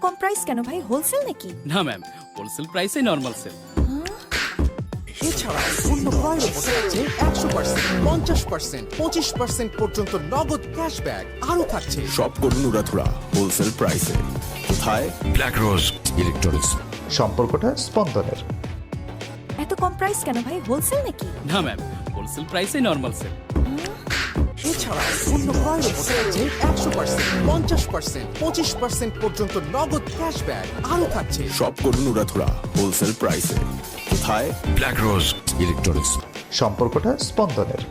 কম price কেন ভাই? Wholesale নাকি? না ম্যাম, হোলসেল প্রাইসে নরমাল সেল। এছাড়া পণ্য ক্রয়ের উপর থাকছে 100%, 50%, 25% পর্যন্ত নগদ ক্যাশব্যাক আরও থাকছে। শপ করুন উড়াধুরা হোলসেল প্রাইসে। কোথায়? ব্ল্যাক রোজ ইলেকট্রনিক্স। সম্পর্কটা স্পন্দনের। এত কম প্রাইস কেন ভাই? হোলসেল নাকি? না ম্যাম, হোলসেল প্রাইসে নরমাল সেল। এছাড়া পণ্য ক্রয়ের উপর থাকছে 100%, 50%, 25% পর্যন্ত নগদ ক্যাশব্যাক আরও থাকছে। শপ করুন উড়াধুরা হোলসেল প্রাইসে। কোথায়? ব্ল্যাক রোজ ইলেকট্রনিক্স। সম্পর্কটা স্পন্দনের।